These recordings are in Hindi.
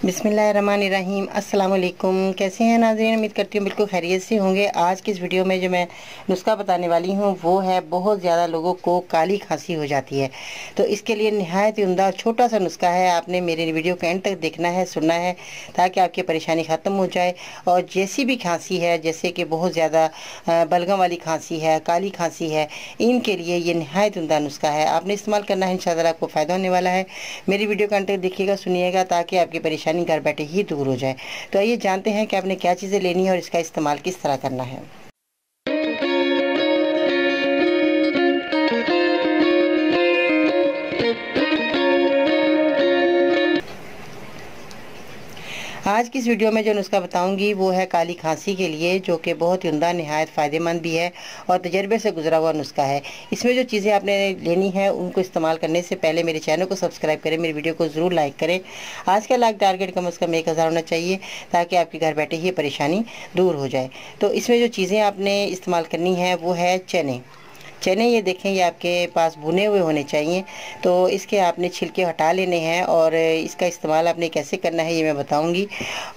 बिस्मिल्लाहिर्रहमानिर्रहीम। अस्सलाम वालेकुम। कैसे हैं नाज़रीन? उम्मीद करती हूँ बिल्कुल खैरियत से होंगे। आज की इस वीडियो में जो मैं नुस्खा बताने वाली हूँ वो है, बहुत ज़्यादा लोगों को काली खांसी हो जाती है, तो इसके लिए नहायत ही उम्दा छोटा सा नुस्खा है। आपने मेरे वीडियो के एंड तक देखना है, सुनना है, ताकि आपकी परेशानी ख़त्म हो जाए। और जैसी भी खांसी है, जैसे कि बहुत ज़्यादा बलगम वाली खांसी है, काली खांसी है, इनके लिए ये नहायत उम्दा नुस्खा है। आपने इस्तेमाल करना है, इंशाअल्लाह आपको फ़ायदा होने वाला है। मेरी वीडियो का एंड तक देखिएगा, सुनिएगा, ताकि आपकी परेशानी घर बैठे ही दूर हो जाए। तो आइए जानते हैं कि आपने क्या चीज़ें लेनी है और इसका इस्तेमाल किस तरह करना है। आज की इस वीडियो में जो नुस्खा बताऊंगी वो है काली खांसी के लिए, जो कि बहुत ही उम्दा, नहायत फ़ायदेमंद भी है और तजर्बे से गुजरा हुआ नुस्खा है। इसमें जो चीज़ें आपने लेनी है उनको इस्तेमाल करने से पहले मेरे चैनल को सब्सक्राइब करें, मेरी वीडियो को ज़रूर लाइक करें। आज का लाइक टारगेट कम से कम 1000 होना चाहिए, ताकि आपके घर बैठे ही परेशानी दूर हो जाए। तो इसमें जो चीज़ें आपने इस्तेमाल करनी है वो है चने। चने ये देखें, ये आपके पास भुने हुए होने चाहिए। तो इसके आपने छिलके हटा लेने हैं और इसका इस्तेमाल आपने कैसे करना है ये मैं बताऊंगी।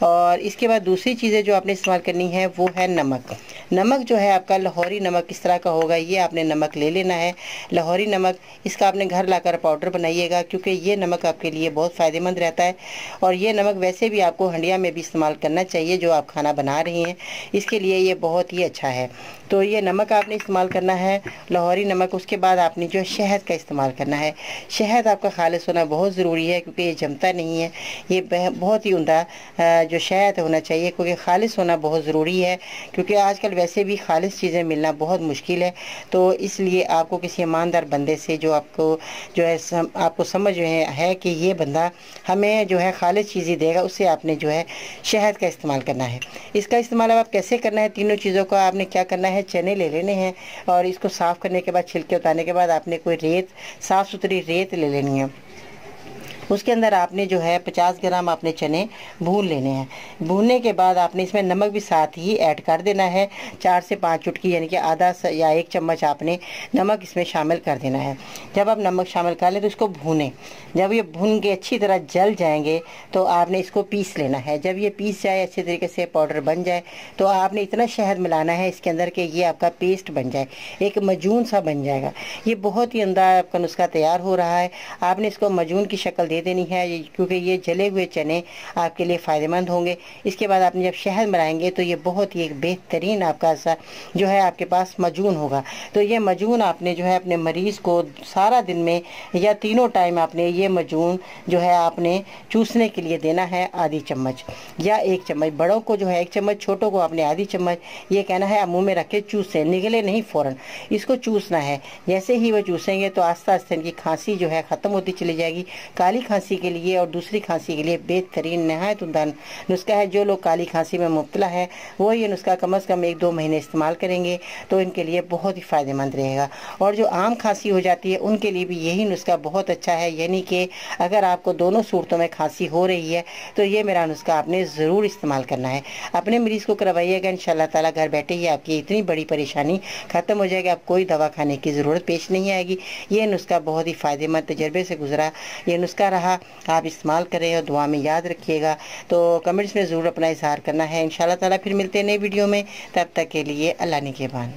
और इसके बाद दूसरी चीज़ें जो आपने इस्तेमाल करनी है वो है नमक। नमक जो है आपका लाहौरी नमक किस तरह का होगा, ये आपने नमक ले लेना है, लाहौरी नमक। इसका आपने घर लाकर पाउडर बनाइएगा, क्योंकि ये नमक आपके लिए बहुत फ़ायदेमंद रहता है। और ये नमक वैसे भी आपको हंडिया में भी इस्तेमाल करना चाहिए, जो आप खाना बना रही हैं, इसके लिए ये बहुत ही अच्छा है। तो ये नमक आपने इस्तेमाल करना है, लाहौरी नमक। उसके बाद आपने जो शहद का इस्तेमाल करना है। शहद आपका खालिस होना बहुत ज़रूरी है, क्योंकि ये जमता नहीं है। ये बहुत ही उम्दा जो शहद होना चाहिए, क्योंकि खालिस होना बहुत ज़रूरी है, क्योंकि आजकल वैसे भी खालिस चीज़ें मिलना बहुत मुश्किल है। तो इसलिए आपको किसी ईमानदार बंदे से, जो आपको जो है आपको समझ है कि ये बंदा हमें जो है खालिस चीज़ें देगा, उससे आपने जो है शहद का इस्तेमाल करना है। इसका इस्तेमाल अब आप कैसे करना है, तीनों चीज़ों का आपने क्या करना है, चने ले लेने हैं और इसको साफ़ करने के बाद, छिलके उतारने के बाद, आपने कोई रेत, साफ़ सुथरी रेत ले लेनी है। उसके अंदर आपने जो है 50 ग्राम आपने चने भून लेने हैं। भूनने के बाद आपने इसमें नमक भी साथ ही ऐड कर देना है। 4 से 5 चुटकी, यानी कि आधा या 1 चम्मच आपने नमक इसमें शामिल कर देना है। जब आप नमक शामिल कर लें तो इसको भूनें। जब ये भून के अच्छी तरह जल जाएंगे तो आपने इसको पीस लेना है। जब ये पीस जाए, अच्छे तरीके से पाउडर बन जाए, तो आपने इतना शहद मिलाना है इसके अंदर कि ये आपका पेस्ट बन जाए, एक मजून सा बन जाएगा। ये बहुत ही उम्दा आपका नुस्खा तैयार हो रहा है। आपने इसको मजून की शक्ल दे देनी है, क्योंकि ये जले हुए चने आपके लिए फ़ायदेमंद होंगे। इसके बाद आपने जब शहद मिलाएंगे तो ये बहुत ही एक बेहतरीन आपका सा जो है आपके पास मजून होगा। तो ये मजून आपने जो है अपने मरीज़ को सारा दिन में या तीनों टाइम आपने ये मजून जो है आपने चूसने के लिए देना है, आधी चम्मच या 1 चम्मच। बड़ों को जो है 1 चम्मच, छोटों को आपने आधी चम्मच। ये कहना है आप मुँह में रख के चूसें, निगले नहीं, फ़ौरन इसको चूसना है। जैसे ही वो चूसेंगे तो आस्ता आस्ता इनकी खांसी जो है ख़त्म होती चली जाएगी। काली खांसी के लिए और दूसरी खांसी के लिए बेहतरीन नहायत उम्दा नुस्खा है। जो लोग काली खांसी में मुब्तला है वो ये नुस्खा कम से कम 1-2 महीने इस्तेमाल करेंगे तो इनके लिए बहुत ही फ़ायदेमंद रहेगा। और जो आम खांसी हो जाती है उनके लिए भी यही नुस्खा बहुत अच्छा है। यानी कि अगर आपको दोनों सूरतों में खांसी हो रही है तो ये मेरा नुस्खा आपने ज़रूर इस्तेमाल करना है। अपने मरीज़ को करवाइएगा, इंशाअल्लाह ताला घर बैठे ही आपकी इतनी बड़ी परेशानी ख़त्म हो जाएगी। आप कोई दवा खाने की ज़रूरत पेश नहीं आएगी। ये नुस्खा बहुत ही फ़ायदेमंद, तजर्बे से गुजरा ये नुस्खा रहा। आप इस्तेमाल करें और दुआ में याद रखिएगा। तो कमेंट्स में ज़रूर अपना इज़हार करना है। इंशाअल्लाह ताला फिर मिलते हैं नई वीडियो में। तब तक के लिए अल्लाह निगहबान।